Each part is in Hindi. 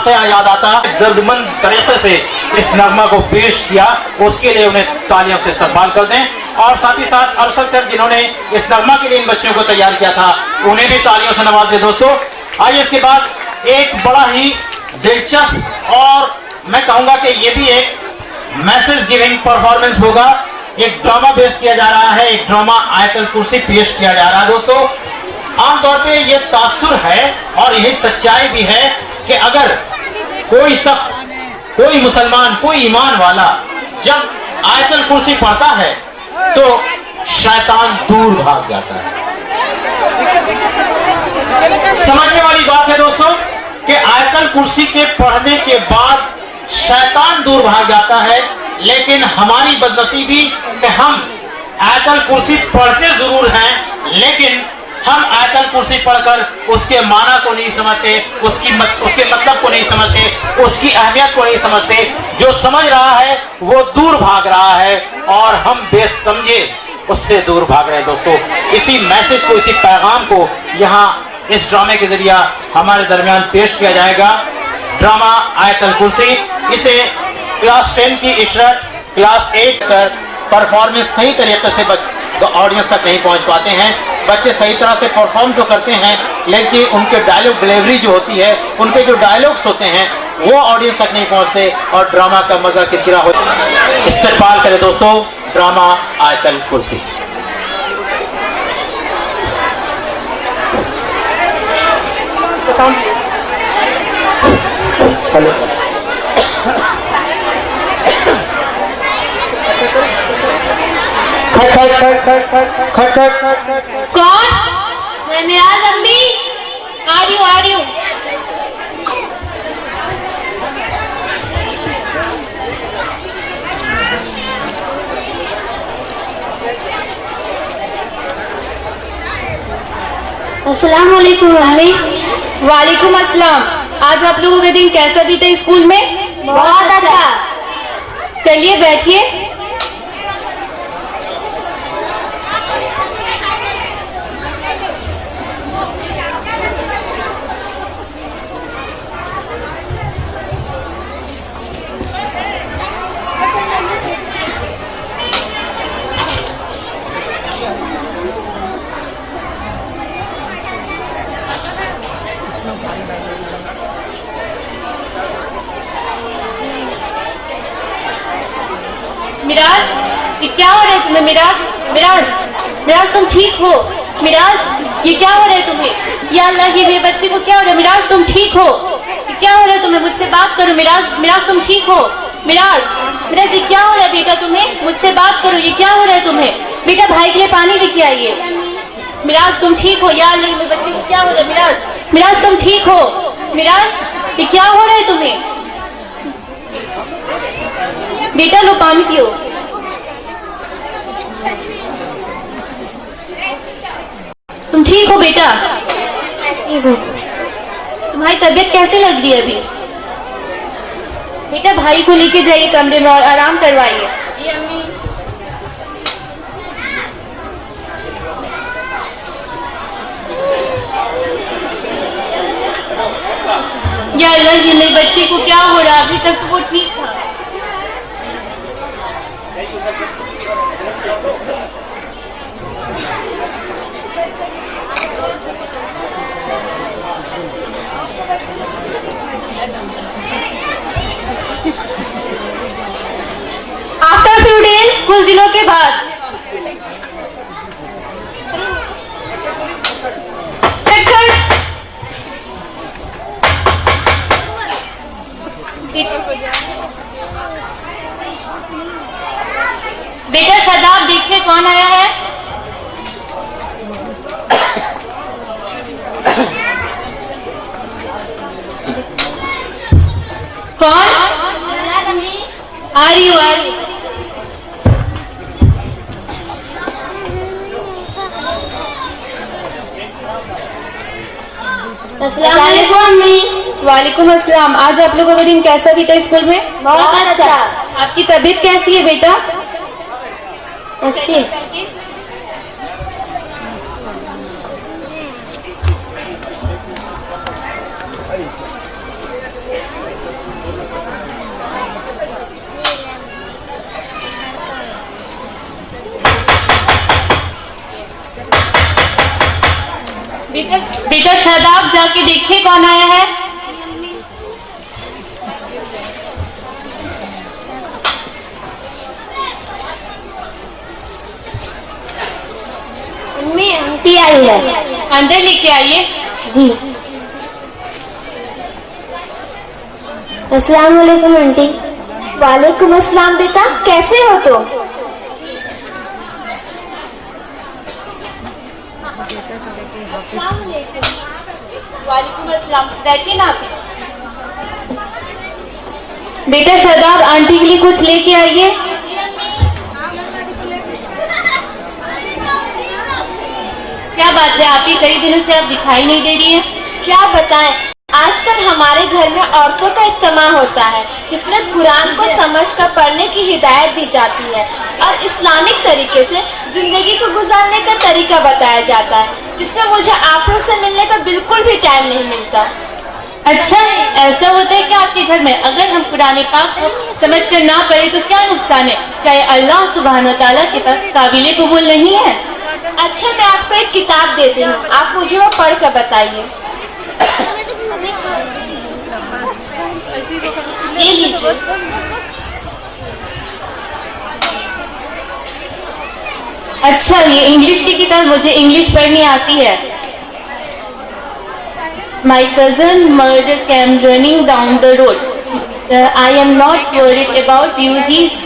याद आता दर्दमंद तरीके से इस नगमा को पेश किया, उसके लिए उन्हें तालियों से इस्तकबाल कर दें। और साथ ही साथ अरशद सर जिन्होंने इस नगमा के लिए इन बच्चों को तैयार किया था, उन्हें भी तालियों से नवाज दें। दोस्तों आइए इसके बाद एक बड़ा ही दिलचस्प और मैं कहूंगा कि ये भी एक मैसेज गिविंग परफॉर्मेंस होगा। एक ड्रामा पेश किया जा रहा है, एक ड्रामा आयतुल कुर्सी पेश किया जा रहा है। दोस्तों आमतौर पे ये तासुर है और यही सच्चाई भी है कि अगर कोई शख्स, कोई मुसलमान, कोई ईमान वाला जब आयतुल कुर्सी पढ़ता है तो शैतान दूर भाग जाता है। समझने वाली बात है दोस्तों कि आयतुल कुर्सी के पढ़ने के बाद शैतान दूर भाग जाता है, लेकिन हमारी बदनसीबी कि हम आयतुल कुर्सी पढ़ते जरूर हैं, लेकिन हम आयतुल कुर्सी पढ़कर उसके माना को नहीं समझते, उसके मतलब को नहीं समझते, उसकी अहमियत को नहीं समझते। जो समझ रहा है वो दूर भाग रहा है और हम बेसमझे उससे दूर भाग रहे हैं। दोस्तों इसी मैसेज को, इसी पैगाम को यहाँ इस ड्रामे के जरिए हमारे दरमियान पेश किया जाएगा। ड्रामा आयतुल कुर्सी, इसे क्लास 10 की इशरत, क्लास 8 कर परफॉर्मेंस सही तरीके से ऑडियंस तक नहीं पहुंच पाते हैं। बच्चे सही तरह से परफॉर्म तो करते हैं, लेकिन उनके डायलॉग डिलीवरी जो होती है, उनके जो डायलॉग्स होते हैं वो ऑडियंस तक नहीं पहुंचते और ड्रामा का मजा किरकिरा होता है। इस्तेमाल करें दोस्तों ड्रामा आयतुल कुर्सी। कौन? मैं मिराज अम्मी, आ रही हूँ। अस्सलाम वालेकुम अम्मी। वालेकुम अस्सलाम। आज आप लोगों का दिन कैसा बीता स्कूल में? बहुत अच्छा। चलिए बैठिए। मिराज, ये क्या हो रहा है तुम्हें? मिराज तुम ठीक हो? मिराज ये क्या हो रहा है तुम्हें? या अल्लाह, ये मेरे बच्चे को क्या हो रहा है? मिराज तुम ठीक हो? ये क्या हो रहा है तुम्हें? मुझसे बात करो मिराज तुम ठीक हो? मिराज ये क्या हो रहा है बेटा तुम्हें? मुझसे बात करो, ये क्या हो रहा है तुम्हें? बेटा भाई के लिए पानी लेके आइए। मिराज तुम ठीक हो? या अल्लाह, मेरे बच्चे को क्या हो रहा है? मिराज तुम ठीक हो? मिराज ये क्या हो रहा है तुम्हें? बेटा लो पानी पियो। तुम ठीक हो बेटा? ठीक हो। तुम्हारी तबीयत कैसे लग रही है अभी? बेटा भाई को लेके जाइए कमरे में और आराम करवाइए। या अल्लाह, ये मेरे बच्चे को क्या हो रहा है? अभी तक तो वो ठीक था। आफ्टर फ्यू डेज, कुछ दिनों के बाद बेटा शादाब, देखिए कौन आया है। कौन? आ रही हूँ। अस्सलाम वालेकुम अम्मी। वालेकुम अस्सलाम। आज आप लोगों का दिन कैसा बीता स्कूल में? बहुत अच्छा। आपकी तबीयत कैसी है बेटा? अच्छी। शादाब जाके देखिए कौन आया है। मम्मी आंटी आई है। अंदर लेके आइए। जी। अस्सलाम वालेकुम आंटी। वालेकुम अस्सलाम बेटा, कैसे हो तुम? वालेकुम अस्सलाम। बैठिए ना आप। बेटा शादाब आंटी के लिए कुछ लेके आइए। क्या बात है आप ही, कई दिनों से आप दिखाई नहीं दे रही हैं। क्या बताएं, आजकल हमारे घर में औरतों का इस्तेमाल होता है जिसमें कुरान को समझकर पढ़ने की हिदायत दी जाती है और इस्लामिक तरीके से जिंदगी को गुजारने का तरीका बताया जाता है, जिसमें मुझे आप लोग से मिलने का बिल्कुल भी टाइम नहीं मिलता। अच्छा, ऐसा होता है कि आपके घर में अगर हम कुरान पाक को समझ कर ना पढ़े तो क्या नुकसान है? क्या ये अल्लाह सुब्हानो ताला के पास काबिल कबूल नहीं है? अच्छा, मैं आपको एक किताब देती हूँ, आप मुझे वो पढ़ कर बताइए। ये लीजिए। अच्छा, ये इंग्लिश की किताब, मुझे इंग्लिश पढ़नी आती है। My cousin murder came running down the road. I am not worried about you. He's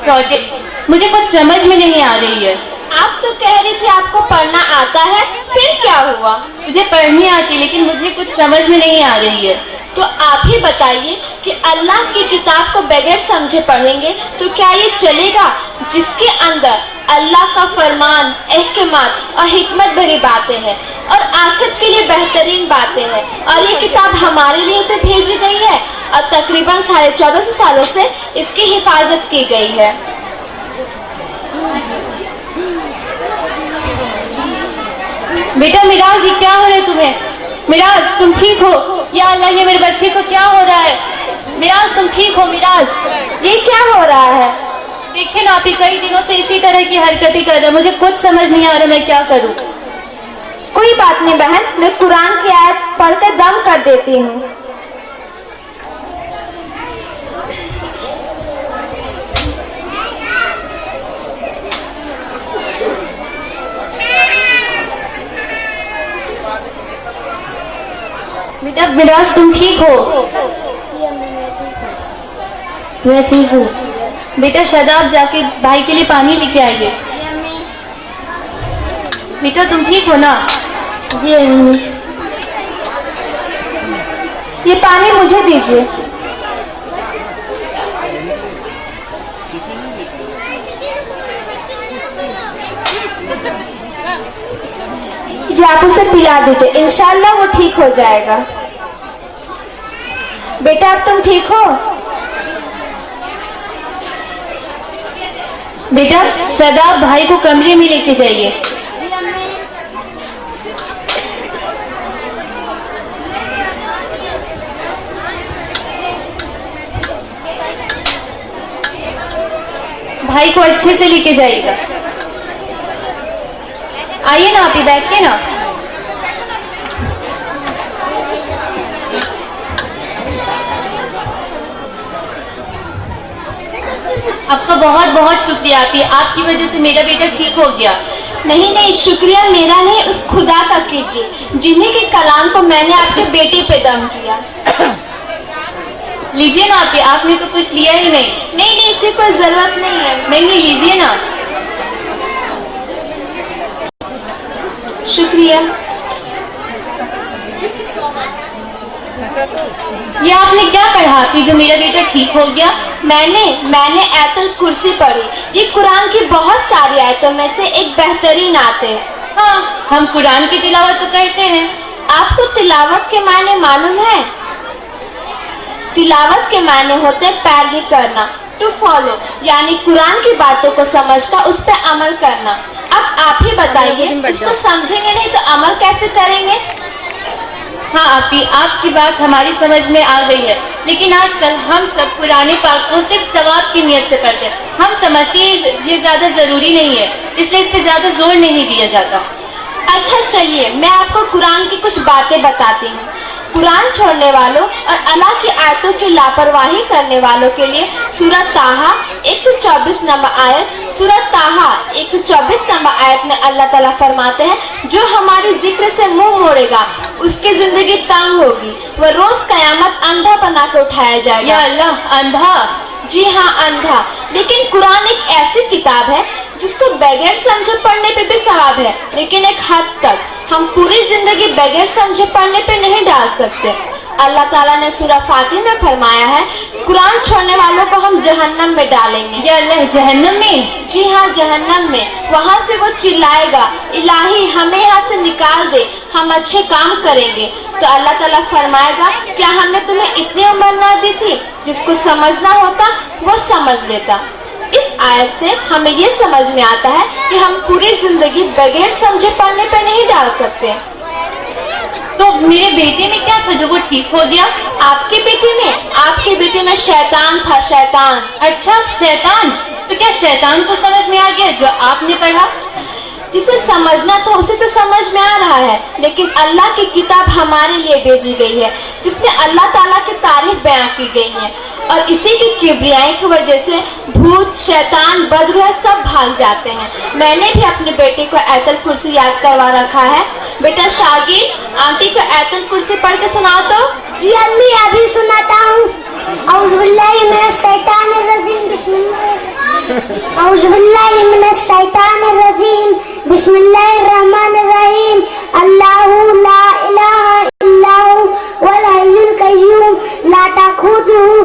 protect. मुझे कुछ समझ में नहीं आ रही है। आप तो कह रही थी आपको पढ़ना आता है, फिर क्या हुआ? मुझे पढ़नी आती है लेकिन मुझे कुछ समझ में नहीं आ रही है। तो आप ही बताइए कि अल्लाह की किताब को बगैर समझे पढ़ेंगे तो क्या ये चलेगा, जिसके अंदर अल्लाह का फरमान, अहकामात और हिकमत भरी बातें हैं और आखिरत के लिए बेहतरीन बातें हैं। और ये किताब हमारे लिए तो भेजी गई है और तकरीबन 1450 सालों से इसकी हिफाजत की गई है। बेटा मिराज, ये क्या हो रहा है तुम्हें? मिराज तुम ठीक हो? या अल्लाह, ये मेरे बच्चे को क्या हो रहा है? मिराज तुम ठीक हो? मिराज ये क्या हो रहा है? देखिए ना, आप कई दिनों से इसी तरह की हरकतें कर रहे हैं, मुझे कुछ समझ नहीं आ रहा मैं क्या करूं। कोई बात नहीं बहन, मैं कुरान की आयत पढ़कर दम कर देती हूँ। बेटा मिराज तुम ठीक हो? मैं ठीक हूँ। बेटा शादाब जाके भाई के लिए पानी लेके आइए। बेटा तुम ठीक हो ना? जी अम्मी। ये पानी मुझे दीजिए। जी आप उसे पिला दीजिए, इंशाल्लाह वो ठीक हो जाएगा। बेटा अब तुम ठीक हो? बेटा शादाब भाई को कमरे में लेके जाइए। भाई को अच्छे से लेके जाइएगा। आइए ना, आप ही बैठिए ना। आपका बहुत बहुत शुक्रिया। आपकी वजह से मेरा बेटा ठीक हो गया। नहीं नहीं, शुक्रिया मेरा नहीं, उस खुदा का कीजिए जिन्हें के कलाम को मैंने आपके बेटे पे दम किया। लीजिए ना आपने तो कुछ लिया ही नहीं। नहीं नहीं, इससे कोई जरूरत नहीं है। नहीं लीजिए ना। शुक्रिया। ये आपने क्या पढ़ा कि जो मेरा बेटा ठीक हो गया? मैंने आयतुल कुर्सी पढ़ी। ये कुरान की बहुत सारी आयतों में से एक बेहतरीन आयत है। हाँ, हम कुरान की तिलावत तो करते हैं। आपको तिलावत के मायने मालूम है? तिलावत के मायने होते हैं पैरवी करना, टू फॉलो, यानी कुरान की बातों को समझकर उस पर अमल करना। अब आप ही बताइए, इसको समझेंगे नहीं तो अमल कैसे करेंगे? हाँ आपकी बात हमारी समझ में आ गई है, लेकिन आजकल हम सब कुरान पाक को सिर्फ सवाब की नियत से पढ़ते हैं। हम समझते हैं ये ज्यादा जरूरी नहीं है, इसलिए इस पे ज्यादा जोर नहीं दिया जाता। अच्छा चलिए मैं आपको कुरान की कुछ बातें बताती हूँ। कुरान छोड़ने वालों और अल्लाह की आयतों की लापरवाही करने वालों के लिए सूरह ताहा 124 नंबर आयत, सूरह ताहा 124 नंबर आयत में अल्लाह ताला फरमाते हैं, जो हमारी जिक्र से मुंह मोड़ेगा उसकी जिंदगी तंग होगी, वह रोज कयामत अंधा बना के उठाया जाएगा। या अल्लाह, अंधा? जी हाँ, अंधा। लेकिन कुरान एक ऐसी किताब है जिसको बगैर समझे पढ़ने पे भी सवाब है, लेकिन एक हद तक। हम पूरी जिंदगी बगैर समझे पढ़ने पे नहीं डाल सकते। अल्लाह ताला ने सूरह फातिह में फरमाया है, कुरान छोड़ने वालों को हम जहन्नम में डालेंगे। या अल्लाह, जहन्नम में? जी हाँ, जहन्नम में। वहाँ से वो चिल्लाएगा, इलाही हमें यहाँ से निकाल दे, हम अच्छे काम करेंगे। तो अल्लाह ताला फरमाएगा, क्या हमने तुम्हें इतनी उम्र ना दी थी? जिसको समझना होता वो समझ लेता। इस आयत से हमें ये समझ में आता है कि हम पूरी जिंदगी बगैर समझे पढ़ने पे नहीं डाल सकते। तो मेरे बेटे में क्या था जो वो ठीक हो गया? आपके बेटे में शैतान था, शैतान। अच्छा, शैतान? तो क्या शैतान को समझ में आ गया जो आपने पढ़ा? जिसे समझना था उसे तो समझ में आ रहा है, लेकिन अल्लाह की किताब हमारे लिए भेजी गई है जिसमें अल्लाह ताला की तारीफ बयां की गई है, और इसी की किबरियाई की वजह से भूत, शैतान, बदरूह सब भाग जाते हैं। मैंने भी अपने बेटे को आयतुल कुर्सी याद करवा रखा है। बेटा शागिर, आंटी को आयतुल कुर्सी पढ़ के सुनाओ तो। जी अम्मी, अभी सुनाता हूँ। औज़ुबिल्लाहि मिनश शैतानिर रजीम, औज़ुबिल्लाहि मिनश शैतानिर रजीम, बिस्मिल्लाहिर रहमानिर रहीम। अल्लाहु ला इलाहा इल्लहु वल हय्युल कय्यूम ला ताखुजुहु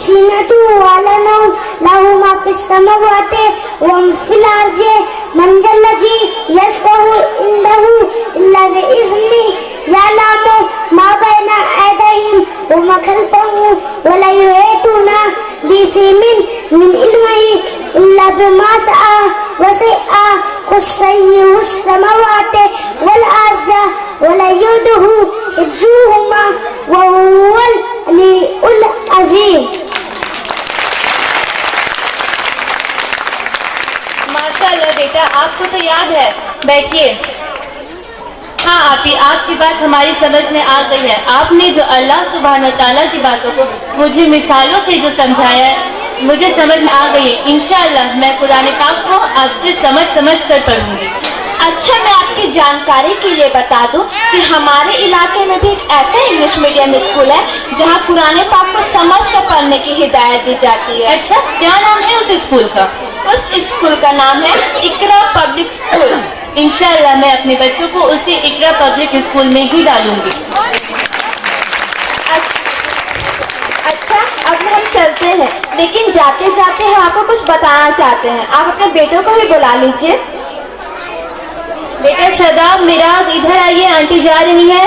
सिनतु वला नौम लहु मा फिस समावाति व मा फिल अर्ज़ि मन जल्लज़ी यशफ़अु इंदहु इल्ला बिइज़्निही यअलमु मा बैना अयदीहिम व मा खल्फ़हum व ला युहीतूना बिशैइन मिन इल्मिही इल्ला बिमा शाअ वसि'a कुर्सियुहुस समावाति वल अर्ज़ व ला युऊदुहु हिफ़्ज़ुहुमा व हुवल अलीयुल अज़ीम। माशाल्लाह बेटा, आपको तो याद है। बैठिए। हाँ आपी, आपकी बात हमारी समझ में आ गई है। आपने जो अल्लाह सुब्हान ताला की बातों को मुझे मिसालों से जो समझाया है, मुझे समझ में आ गई है। इंशाअल्लाह मैं कुरान पाक को आपसे समझ कर पढ़ूंगी। अच्छा, मैं आपकी जानकारी के लिए बता दूं कि हमारे इलाके में भी एक ऐसा इंग्लिश मीडियम स्कूल है जहां कुरान पाक को समझ कर पढ़ने की हिदायत दी जाती है। अच्छा, क्या नाम है उस स्कूल का? उस स्कूल का नाम है इकरा पब्लिक स्कूल। इंशाअल्लाह मैं अपने बच्चों को उसी इकरा पब्लिक स्कूल में ही डालूंगी। अच्छा, अब हम चलते हैं, लेकिन जाते जाते हम आपको कुछ बताना चाहते हैं। आप अपने बेटों को भी बुला लीजिए। बेटा शादाब, मिराज, इधर आइए, आंटी जा रही है।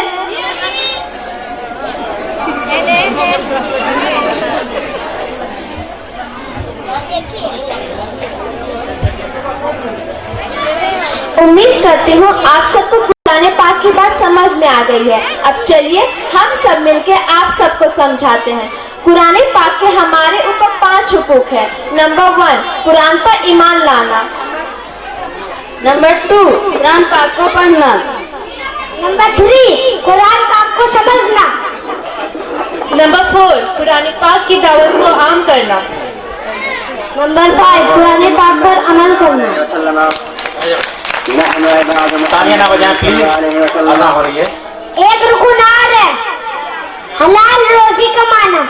उम्मीद करती हूँ आप सबको कुरान पाक की बात समझ में आ गई है। अब चलिए हम सब मिलके आप सबको समझाते हैं। कुरान पाक के हमारे ऊपर 5 हुकूक है। नंबर 1, कुरान पर ईमान लाना। नंबर 2, कुरान पाक को पढ़ना। नंबर 3, कुरान पाक को समझना। नंबर 4, कुरान पाक की दावत को आम करना। नंबर 5, कुरान पाक पर अमल करना। तालियां ना बजाएं प्लीज, अज़ान हो रही है। एक रुकन और है, हलाल रोजी कमाना।